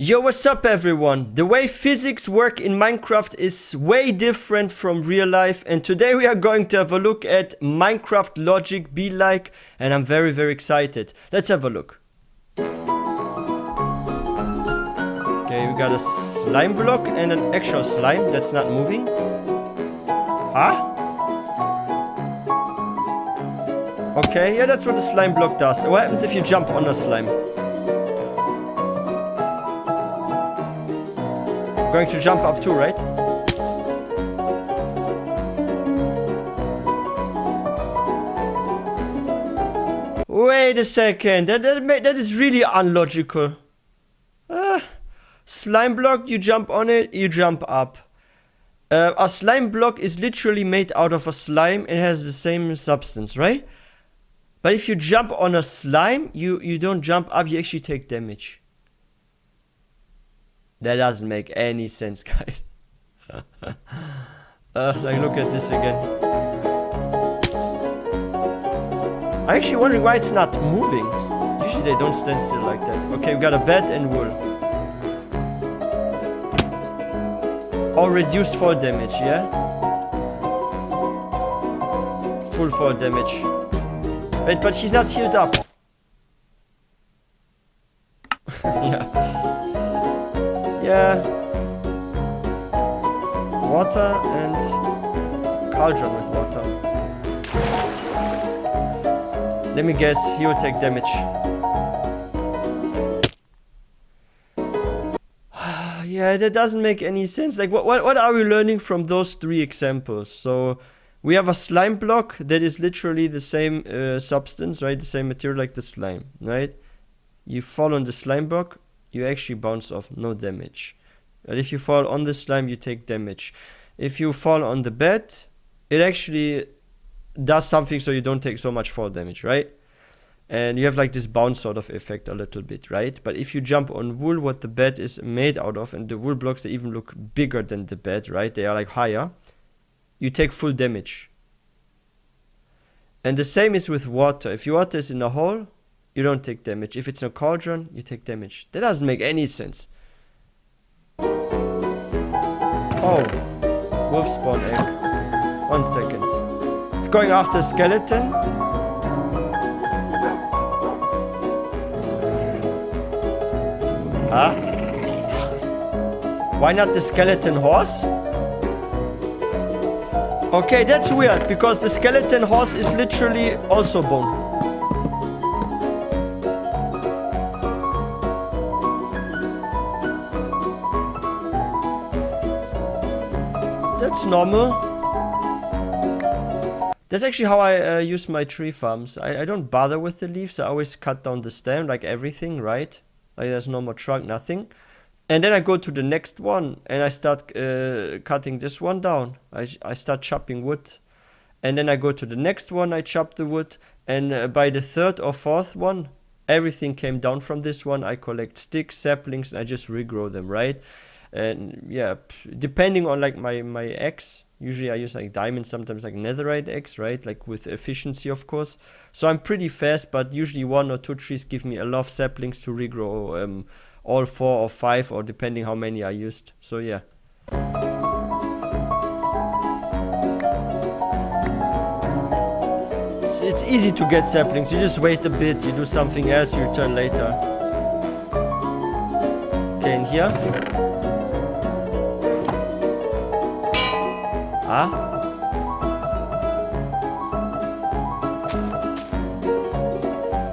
Yo, what's up everyone? The way physics work in Minecraft is way different from real life, and today we are going to have a look at Minecraft logic be like, and I'm very excited. Let's have a look. Okay, we got a slime block and an actual slime that's not moving. Huh? Okay, yeah, that's what the slime block does. What happens if you jump on a slime? Going to jump up too, right? Wait a second, that is really unlogical. Slime block, you jump on it, you jump up. A slime block is literally made out of a slime. It has the same substance, right? But if you jump on a slime, you don't jump up, you actually take damage. That doesn't make any sense, guys. Like, look at this again. I'm actually wondering why it's not moving. Usually they don't stand still like that. Okay, we got a bed and wool. Or reduced fall damage, yeah? Full fall damage. Wait, but she's not healed up. Yeah. Water and cauldron with water. Let me guess, he will take damage. Yeah, that doesn't make any sense. Like, what are we learning from those three examples? So, we have a slime block that is literally the same substance, right? The same material like the slime, right? You fall on the slime block, you actually bounce off, no damage. But if you fall on the slime, you take damage. If you fall on the bed, it actually does something so you don't take so much fall damage, right? And you have like this bounce sort of effect a little bit, right? But if you jump on wool, what the bed is made out of, and the wool blocks, they even look bigger than the bed, right? They are like higher. You take full damage. And the same is with water. If your water is in a hole, you don't take damage. If it's in a cauldron, you take damage. That doesn't make any sense. Oh, wolf spawn egg. 1 second. It's going after a skeleton. Huh? Why not the skeleton horse? Okay, that's weird, because the skeleton horse is literally also bone. That's normal. That's actually how I use my tree farms. I don't bother with the leaves. I always cut down the stem, like everything, right? Like there's no more trunk, nothing. And then I go to the next one and I start cutting this one down. I start chopping wood. And then I go to the next one, I chop the wood. And by the third or fourth one, everything came down from this one. I collect sticks, saplings, and I just regrow them, right? And yeah, depending on like my eggs, usually I use like diamond, sometimes like netherite eggs, right? Like with efficiency, of course. So I'm pretty fast, but usually 1 or 2 trees give me a lot of saplings to regrow all 4 or 5, or depending how many I used. So yeah. It's easy to get saplings. You just wait a bit, you do something else, you return later. Okay, in here. Huh?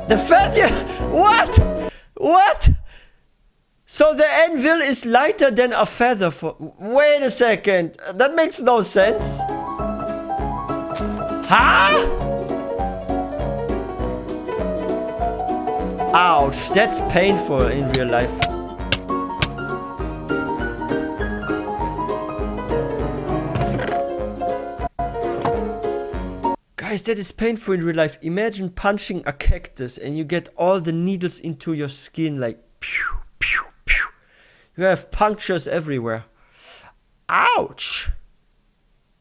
The feather? What? What? So the anvil is lighter than a feather for... Wait a second. That makes no sense. Huh? Ouch, that's painful in real life. Guys, that is painful in real life. Imagine punching a cactus and you get all the needles into your skin, like pew, pew, pew. You have punctures everywhere. Ouch.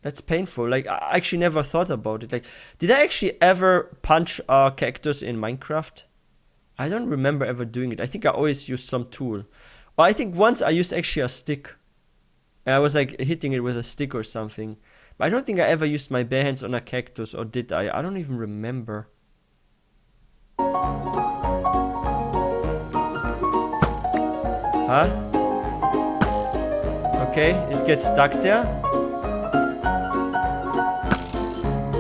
That's painful. Like, I actually never thought about it. Like, did I actually ever punch a cactus in Minecraft? I don't remember ever doing it. I think I always used some tool. But I think once I used actually a stick. And I was like hitting it with a stick or something. But I don't think I ever used my bare hands on a cactus, or did I? I don't even remember. Huh? Okay, it gets stuck there.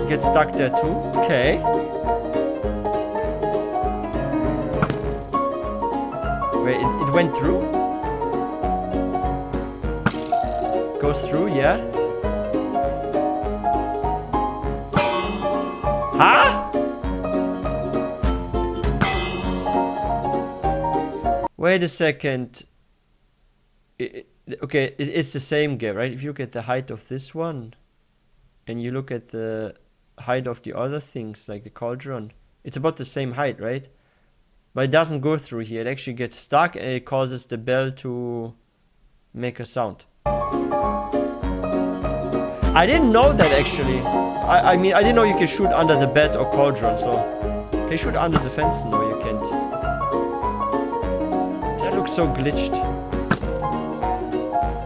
It gets stuck there too. Okay. Wait, it went through? Goes through, yeah. Huh? Wait a second. Okay, it's the same game, right? If you look at the height of this one, and you look at the height of the other things, like the cauldron, it's about the same height, right? But it doesn't go through here. It actually gets stuck, and it causes the bell to make a sound. I didn't know that, actually. I mean, I didn't know you can shoot under the bed or cauldron, so... Can you shoot under the fence? No, you can't. That looks so glitched.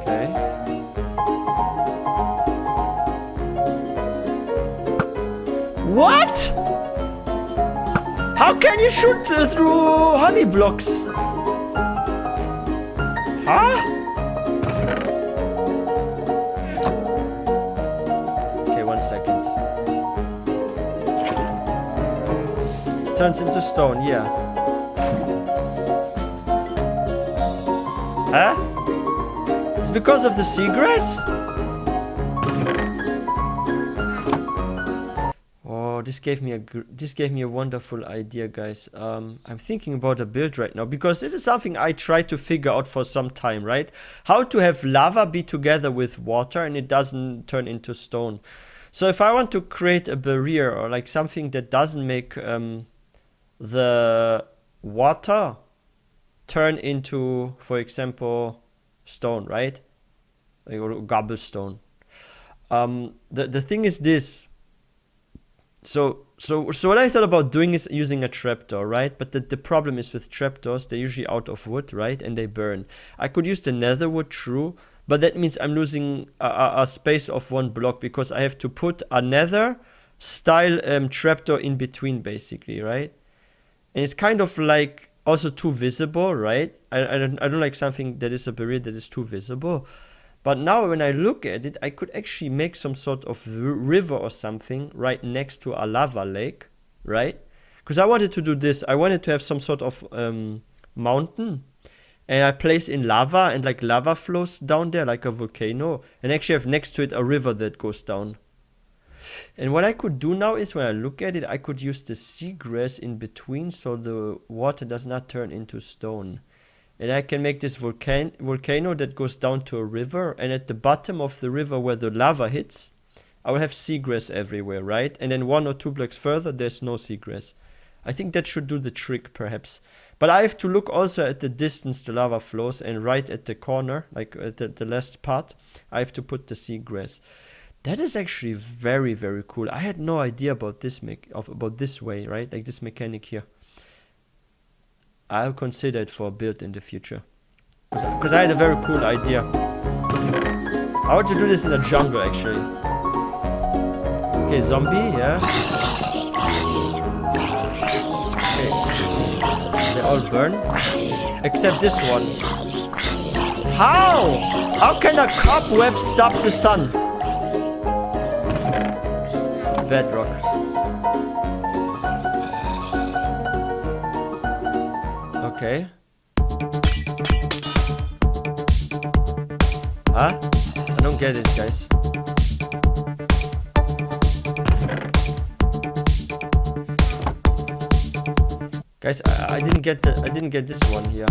Okay. What? How can you shoot through honey blocks? Huh? Okay, 1 second. It turns into stone, yeah. Huh? It's because of the seagrass? This gave me a wonderful idea, guys. I'm thinking about a build right now, because this is something I tried to figure out for some time, right? How to have lava be together with water and it doesn't turn into stone. So if I want to create a barrier, or like something that doesn't make the water turn into, for example, stone, right? Like, or cobblestone. The thing is this. So what I thought about doing is using a trapdoor, right? But the problem is with trapdoors, they're usually out of wood, right? And they burn. I could use the nether wood, true, but that means I'm losing a space of 1 block, because I have to put a nether style trapdoor in between, basically, right? And it's kind of like also too visible, right? I don't like something that is a barrier that is too visible. But now when I look at it, I could actually make some sort of river or something right next to a lava lake, right? Because I wanted to do this. I wanted to have some sort of mountain, and I place in lava, and like lava flows down there like a volcano, and actually have next to it a river that goes down. And what I could do now is, when I look at it, I could use the seagrass in between so the water does not turn into stone. And I can make this volcano that goes down to a river, and at the bottom of the river where the lava hits, I will have seagrass everywhere, right? And then 1 or 2 blocks further, there's no seagrass. I think that should do the trick, perhaps. But I have to look also at the distance the lava flows, and right at the corner, like at the last part, I have to put the seagrass. That is actually very, very cool. I had no idea about this way, right? Like this mechanic here. I'll consider it for a build in the future. Because I had a very cool idea. I want to do this in a jungle, actually. Okay, zombie, yeah. Okay. They all burn. Except this one. How? How can a cobweb stop the sun? Bedrock. Okay. Huh? I don't get it, guys. Guys, I didn't get this one here.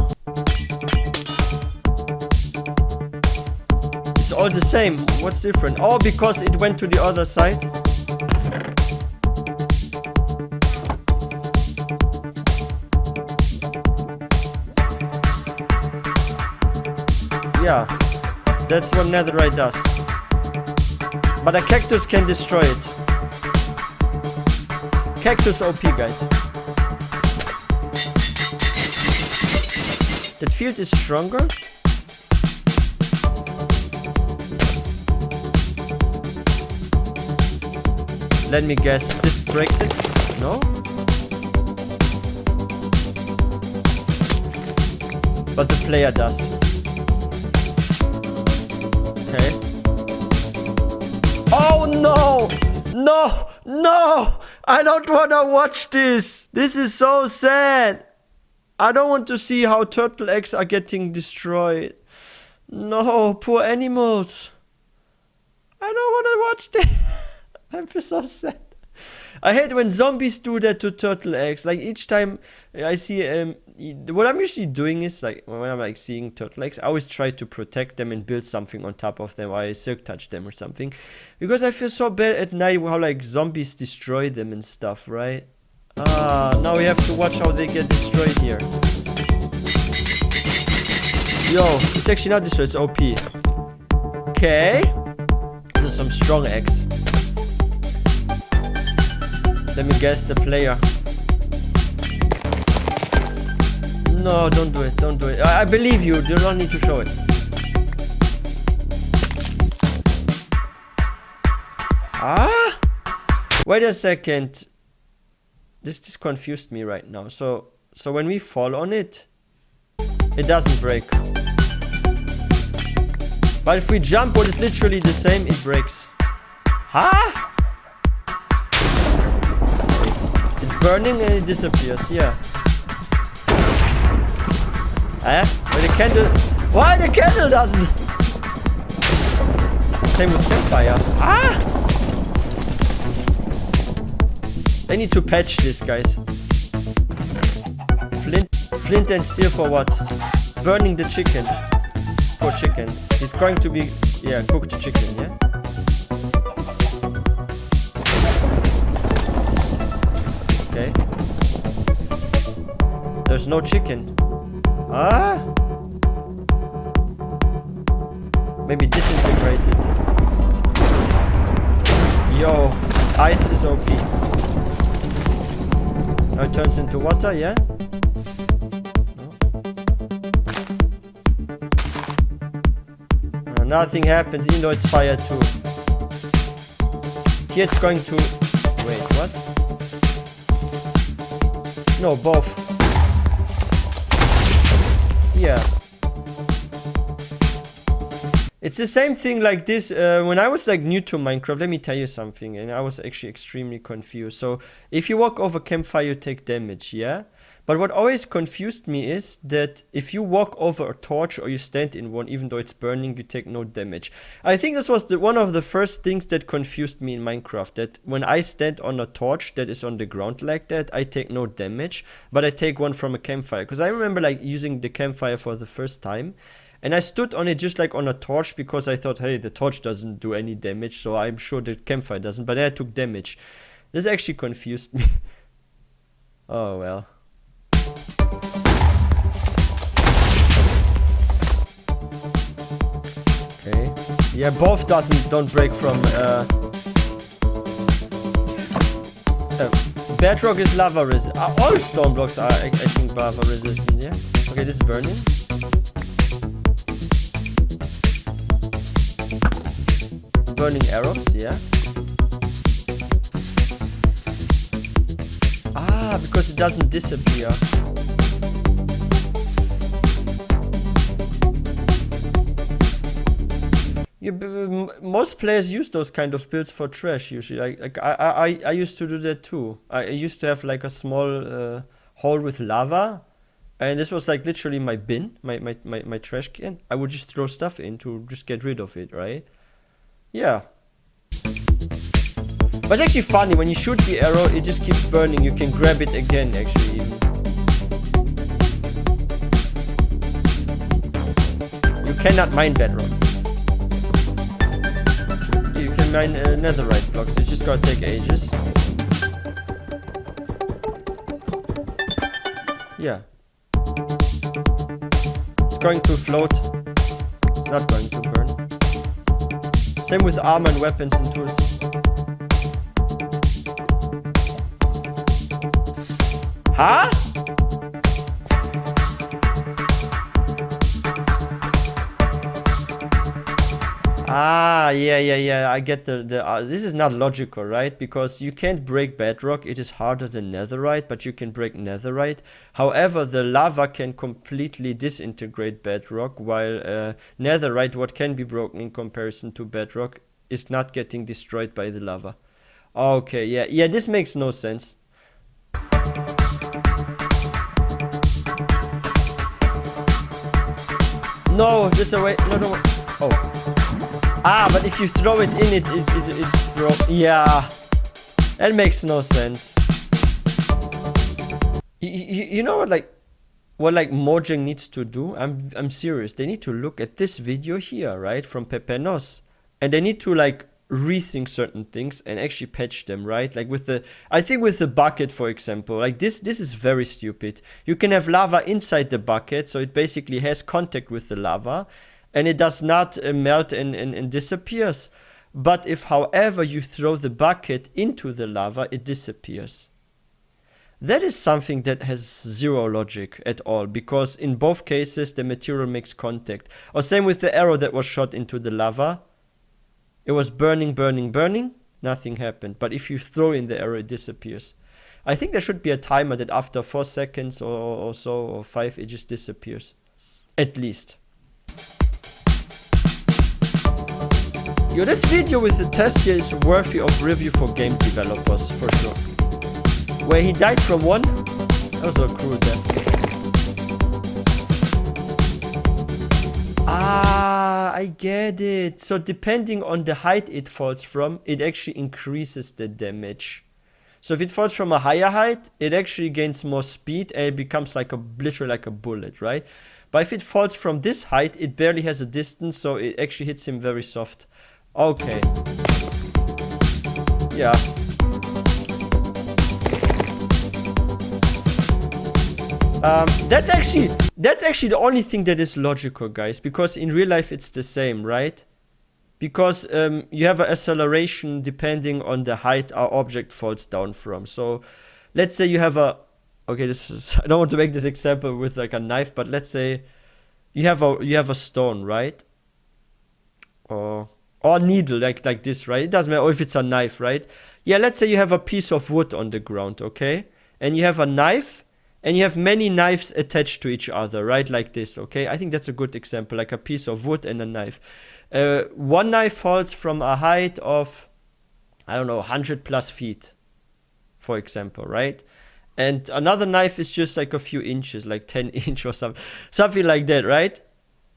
It's all the same. What's different? Oh, because it went to the other side. Yeah, that's what netherite does. But a cactus can destroy it. Cactus OP, guys. That field is stronger. Let me guess. This breaks it? No? But the player does. Okay. Oh no! No! No! I don't wanna watch this! This is so sad! I don't want to see how turtle eggs are getting destroyed. No, poor animals. I don't wanna watch this. I feel so sad. I hate when zombies do that to turtle eggs. Like each time I see what I'm usually doing is like when I'm like seeing turtle eggs, I always try to protect them and build something on top of them, or I silk touch them or something, because I feel so bad at night how like zombies destroy them and stuff, right? Now we have to watch how they get destroyed here. Yo, it's actually not destroyed, it's OP. Okay, this is some strong eggs. Let me guess the player. No, don't do it. Don't do it. I believe you. You don't need to show it. Wait a second. This confused me right now. So when we fall on it, it doesn't break. But if we jump, what is literally the same, it breaks. Huh? Burning and it disappears, yeah. Why the candle? Why the candle doesn't? Same with campfire. They need to patch this, guys. Flint and steel for what? Burning the chicken. Poor chicken. He's going to be, yeah, cooked chicken, yeah. Okay. There's no chicken. Maybe disintegrated. Yo, ice is OP. Now it turns into water, yeah? No. Nothing happens, even though it's fire too. Here it's going to... Wait, what? No, both. Yeah. It's the same thing like this. When I was like new to Minecraft, let me tell you something, and I was actually extremely confused. So if you walk over campfire, you take damage, yeah? But what always confused me is that if you walk over a torch or you stand in one, even though it's burning, you take no damage. I think this was one of the first things that confused me in Minecraft, that when I stand on a torch that is on the ground like that, I take no damage, but I take one from a campfire. Because I remember like using the campfire for the first time, and I stood on it just like on a torch because I thought, hey, the torch doesn't do any damage, so I'm sure the campfire doesn't, but then I took damage. This actually confused me. Oh well. Okay. Yeah, both don't break from bedrock is lava resistant. All stone blocks are I think lava resistant, yeah? Okay, this is burning. Burning arrows, yeah. Because it doesn't disappear. Yeah, most players use those kind of builds for trash usually. Like I used to do that too. I used to have like a small hole with lava, and this was like literally my bin, my trash can. I would just throw stuff in to just get rid of it, right? Yeah. But it's actually funny, when you shoot the arrow, it just keeps burning. You can grab it again, actually. You cannot mine bedrock. You can mine netherite blocks. It's just gonna take ages. Yeah. It's going to float. It's not going to burn. Same with armor and weapons and tools. Huh? Ah, yeah. I get the this is not logical, right? Because you can't break bedrock. It is harder than netherite, but you can break netherite. However, the lava can completely disintegrate bedrock, while netherite, what can be broken in comparison to bedrock, is not getting destroyed by the lava. Okay, yeah, this makes no sense. No, this away. No. Oh. Ah, but if you throw it in, it's broken. Yeah, that makes no sense. You know what like Mojang needs to do? I'm serious. They need to look at this video here, right, from Pepenos, and they need to like rethink certain things and actually patch them, right? Like I think with the bucket, for example, like this is very stupid. You can have lava inside the bucket, so it basically has contact with the lava, and it does not melt and disappears. But if, however, you throw the bucket into the lava, it disappears. That is something that has zero logic at all, because in both cases the material makes contact. Or same with the arrow that was shot into the lava. It was burning, nothing happened. But if you throw in the arrow, it disappears. I think there should be a timer that after 4 seconds or so, or 5, it just disappears. At least. Yo, this video with the test here is worthy of review for game developers, for sure. Where he died from one, that was a cruel death. Ah, I get it. So depending on the height it falls from, it actually increases the damage. So if it falls from a higher height, it actually gains more speed and it becomes like literally like a bullet, right? But if it falls from this height, it barely has a distance, so it actually hits him very soft. Okay. Yeah. That's actually the only thing that is logical, guys, because in real life it's the same, right? Because you have an acceleration depending on the height our object falls down from. So let's say you have I don't want to make this example with like a knife, but let's say you have a stone, right? Or needle, like this, right? It doesn't matter. Or if it's a knife, right? Yeah, let's say you have a piece of wood on the ground, okay? And you have a knife, and you have many knives attached to each other, right? Like this, okay? I think that's a good example, like a piece of wood and a knife. One knife falls from a height of, I don't know, 100 plus feet, for example, right? And another knife is just like a few inches, like 10 inch or something like that, right?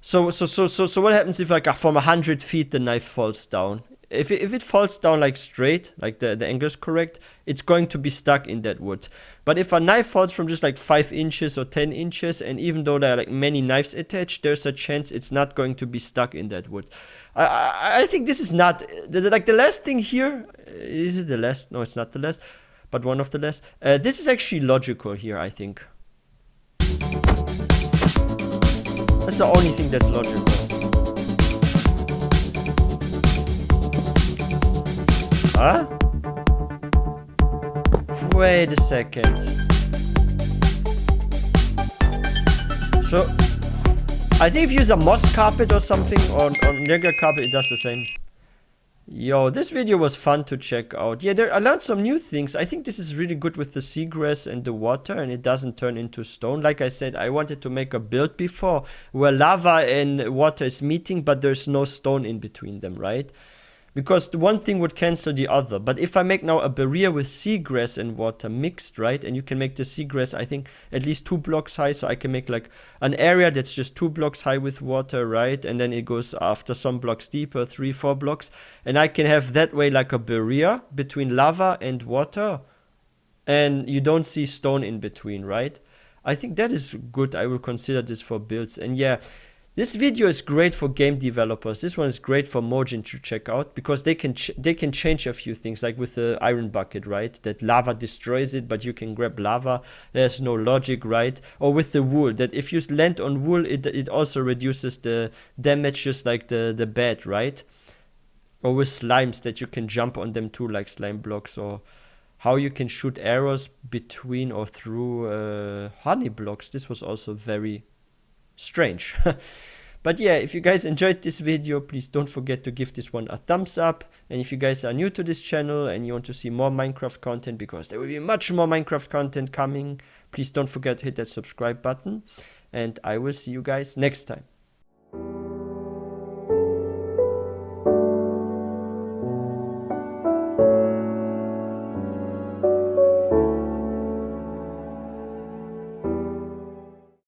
So what happens if like from 100 feet the knife falls down? If it falls down like straight, like the angle is correct, it's going to be stuck in that wood. But if a knife falls from just like 5 inches or 10 inches, and even though there are like many knives attached, there's a chance it's not going to be stuck in that wood. I think this is not like the last thing here. Is it the last? No, it's not the last, but one of the last. This is actually logical here, I think. That's the only thing that's logical. Huh? Wait a second. So, I think if you use a moss carpet or something, or regular carpet, it does the same. Yo, this video was fun to check out. Yeah, I learned some new things. I think this is really good with the seagrass and the water, and it doesn't turn into stone. Like I said, I wanted to make a build before where lava and water is meeting, but there's no stone in between them, right? Because the one thing would cancel the other. But if I make now a barrier with seagrass and water mixed, right? And you can make the seagrass, I think, at least 2 blocks high. So I can make like an area that's just 2 blocks high with water, right? And then it goes after some blocks deeper, 3, 4 blocks. And I can have that way like a barrier between lava and water. And you don't see stone in between, right? I think that is good. I will consider this for builds. And yeah, this video is great for game developers. This one is great for Mojang to check out, because they can change a few things, like with the iron bucket, right? That lava destroys it, but you can grab lava. There's no logic, right? Or with the wool, that if you land on wool, it also reduces the damage, just like the bed, right? Or with slimes, that you can jump on them too, like slime blocks, or how you can shoot arrows between or through honey blocks. This was also very strange. But yeah, if you guys enjoyed this video, please don't forget to give this one a thumbs up. And if you guys are new to this channel and you want to see more Minecraft content, because there will be much more Minecraft content coming, please don't forget to hit that subscribe button. And I will see you guys next time.